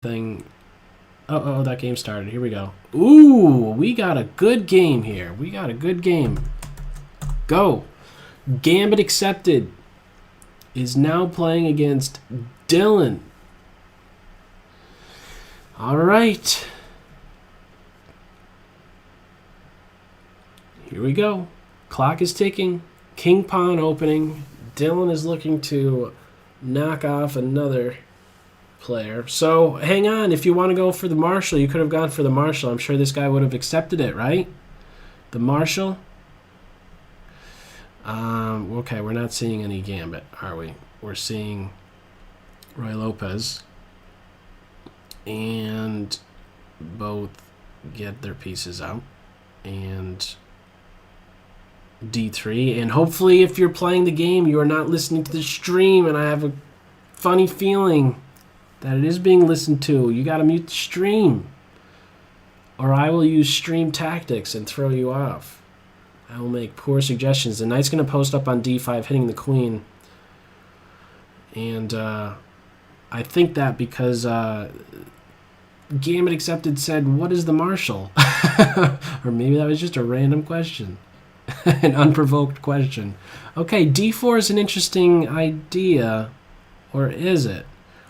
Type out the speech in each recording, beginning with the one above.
thing. Oh, that game started. Here we go. Ooh, we got a good game here. We got a good game. Go. Gambit accepted is now playing against Dylan. All right. Here we go. Clock is ticking. King pawn opening. Dylan is looking to knock off another player. So hang on. If you want to go for the Marshall, you could have gone for the Marshall. I'm sure this guy would have accepted it, right? The Marshall. Okay, we're not seeing any Gambit, are we? We're seeing Ruy Lopez. And both get their pieces out. And D3. And hopefully if you're playing the game, you are not listening to the stream. And I have a funny feeling that it is being listened to. You got to mute the stream. Or I will use stream tactics and throw you off. I will make poor suggestions. The knight's going to post up on D5, hitting the queen. And I think that because Gambit Accepted said, what is the Marshall? Or maybe that was just a random question. An unprovoked question. Okay, D4 is an interesting idea. Or is it?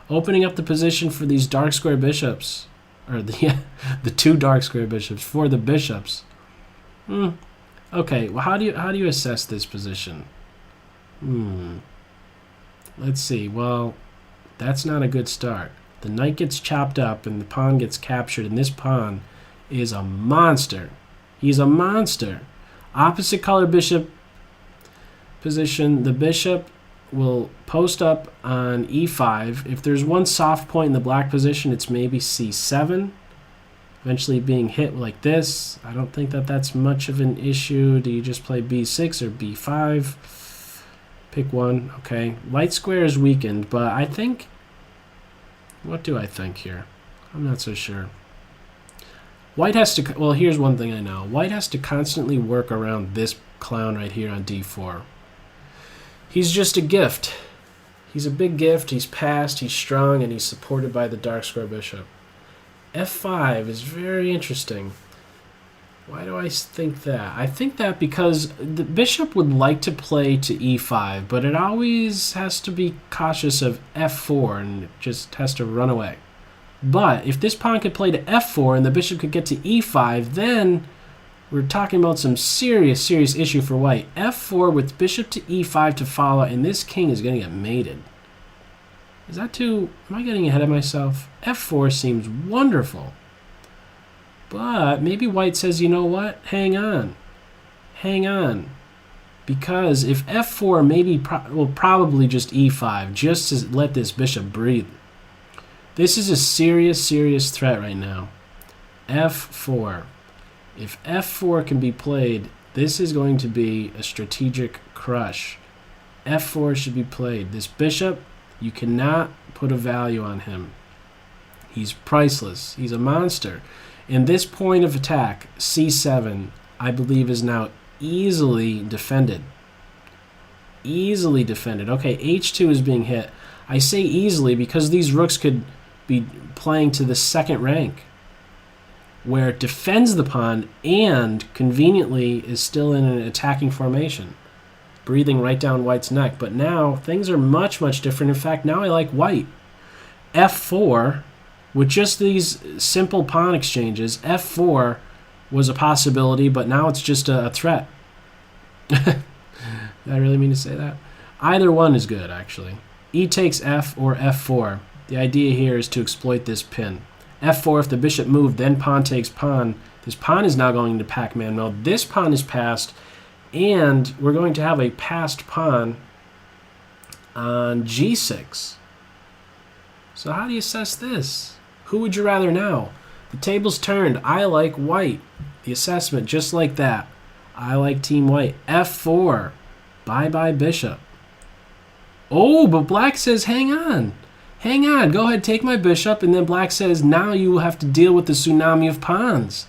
Opening up the position for these dark square bishops. Or the two dark square bishops. For the bishops. Okay, well, how do you assess this position? Let's see. Well, that's not a good start. The knight gets chopped up and the pawn gets captured, and this pawn is a monster. He's a monster. Opposite color bishop position. The bishop will post up on E5. If there's one soft point in the black position, it's maybe C7. Eventually being hit like this. I don't think that that's much of an issue. Do you just play B6 or B5? Pick one. Okay. Light square is weakened, but I think... What do I think here? I'm not so sure. White has to... Well, here's one thing I know. White has to constantly work around this clown right here on D4. He's just a gift. He's a big gift. He's passed. He's strong, and he's supported by the dark square bishop. F5 is very interesting. Why do I think that? I think that because the bishop would like to play to E5, but it always has to be cautious of F4 and it just has to run away. But if this pawn could play to F4 and the bishop could get to E5, then we're talking about some serious issue for white. F4 with bishop to E5 to follow, and this king is going to get mated. Is that too... Am I getting ahead of myself? F4 seems wonderful. But maybe white says, you know what? Hang on. Hang on. Because if F4 maybe will probably just E5, just to let this bishop breathe. This is a serious threat right now. F4. If F4 can be played, this is going to be a strategic crush. F4 should be played. This bishop... You cannot put a value on him. He's priceless. He's a monster. And this point of attack, C7, I believe is now easily defended. Easily defended. Okay, H2 is being hit. I say easily because these rooks could be playing to the second rank, where it defends the pawn and conveniently is still in an attacking formation, breathing right down white's neck. But now things are much different. In fact, now I like white. F4, with just these simple pawn exchanges, F4 was a possibility, but now it's just a threat. Did I really mean to say that? Either one is good, actually. E takes F or F4. The idea here is to exploit this pin. F4, if the bishop moved, then pawn takes pawn. This pawn is now going into Pac-Man mode. This pawn is passed. And we're going to have a passed pawn on G6. So how do you assess this? Who would you rather now? The table's turned. I like white. The assessment, just like that. I like Team White. F4. Bye-bye bishop. Oh, but black says, hang on. Hang on. Go ahead, take my bishop. And then black says, now you will have to deal with the tsunami of pawns.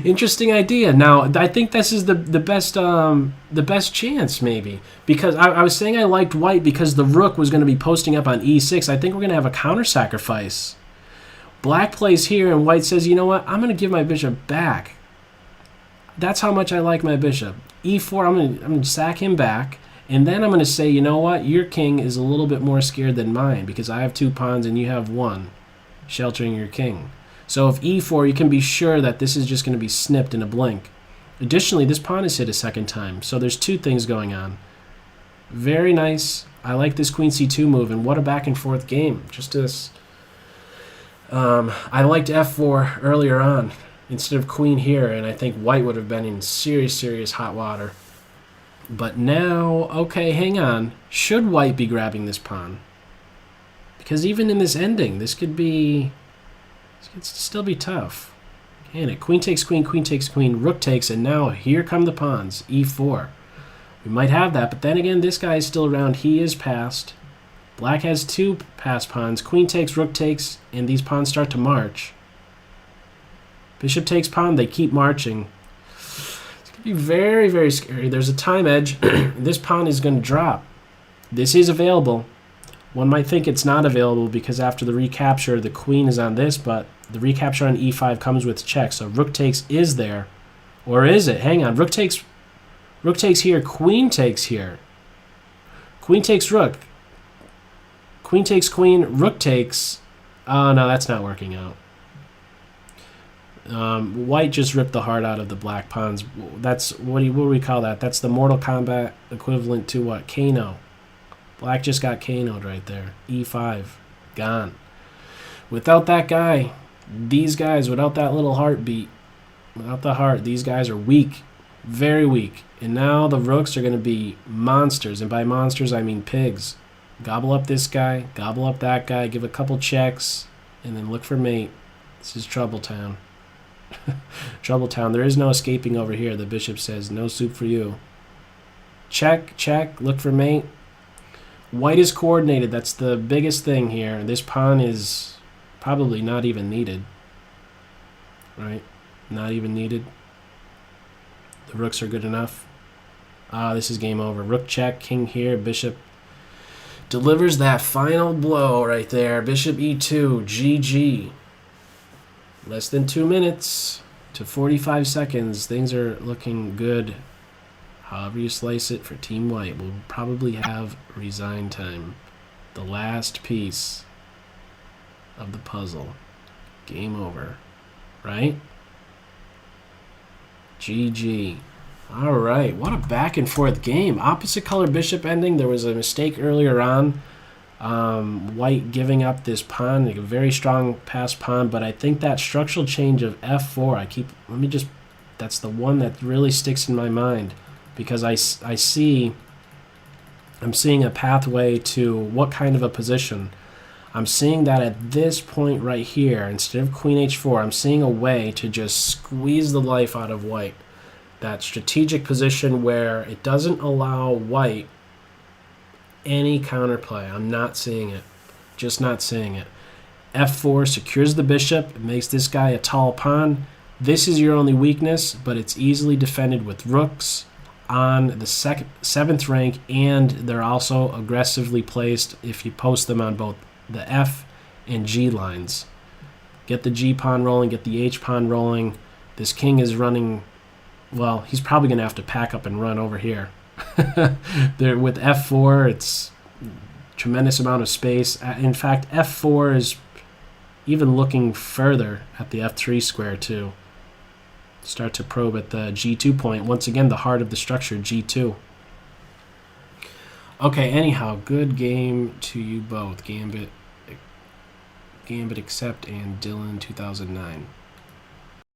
Interesting idea. Now, I think this is the best chance, maybe, because I was saying I liked white because the rook was going to be posting up on e6. I think we're going to have a counter sacrifice. Black plays here, and white says, you know what? I'm going to give my bishop back. That's how much I like my bishop. e4, I'm going to sack him back, and then I'm going to say, you know what? Your king is a little bit more scared than mine because I have 2 pawns and you have 1, sheltering your king. So if e4, you can be sure that this is just going to be snipped in a blink. Additionally, this pawn is hit a second time, so there's 2 things going on. Very nice. I like this queen c2 move, and what a back and forth game. Just this. I liked f4 earlier on instead of queen here, and I think white would have been in serious hot water. But now, okay, hang on. Should white be grabbing this pawn? Because even in this ending, this could be... This could still be tough. Can it? Queen takes queen, queen takes queen, rook takes, and now here come the pawns. e4. We might have that, but then again, this guy is still around. He is passed. Black has 2 passed pawns. Queen takes, rook takes, and these pawns start to march. Bishop takes pawn. They keep marching. It's going to be very scary. There's a time edge. This pawn is going to drop. This is available. One might think it's not available because after the recapture, the queen is on this, but the recapture on e5 comes with check. So rook takes is there. Or is it? Hang on. Rook takes here. Queen takes here. Queen takes rook. Queen takes queen. Rook takes. Oh, no, that's not working out. White just ripped the heart out of the black pawns. That's what do we call that? That's the Mortal Kombat equivalent to what? Kano. Black just got KO'd right there. e5. Gone. Without that guy, these guys, without that little heartbeat, without the heart, these guys are weak. Very weak. And now the rooks are going to be monsters. And by monsters, I mean pigs. Gobble up this guy, gobble up that guy, give a couple checks, and then look for mate. This is Trouble Town. Trouble Town. There is no escaping over here. The bishop says, no soup for you. Check, check, look for mate. White is coordinated. That's the biggest thing here. This pawn is probably not even needed. Right? Not even needed. The rooks are good enough. This is game over. Rook check, king here, bishop delivers that final blow right there. Bishop e2, GG. Less than 2 minutes to 45 seconds. Things are looking good. However you slice it for Team White, we'll probably have resign time. The last piece of the puzzle. Game over. Right? GG. All right. What a back and forth game. Opposite color bishop ending. There was a mistake earlier on. White giving up this pawn, like a very strong passed pawn, but I think that structural change of f4, that's the one that really sticks in my mind. Because I'm seeing a pathway to what kind of a position. I'm seeing that at this point right here, instead of queen h4, I'm seeing a way to just squeeze the life out of white. That strategic position where it doesn't allow white any counterplay. I'm not seeing it. Just not seeing it. f4 secures the bishop. It makes this guy a tall pawn. This is your only weakness, but it's easily defended with rooks on the 7th rank, and they're also aggressively placed if you post them on both the F and G lines. Get the G pawn rolling, get the H pawn rolling. This king is running, well, he's probably going to have to pack up and run over here. There, with f4, it's tremendous amount of space. In fact, f4 is even looking further at the f3 square too. Start to probe at the g2 point. Once again, the heart of the structure, g2. Okay, anyhow, good game to you both. Gambit Accept and Dylan 2009.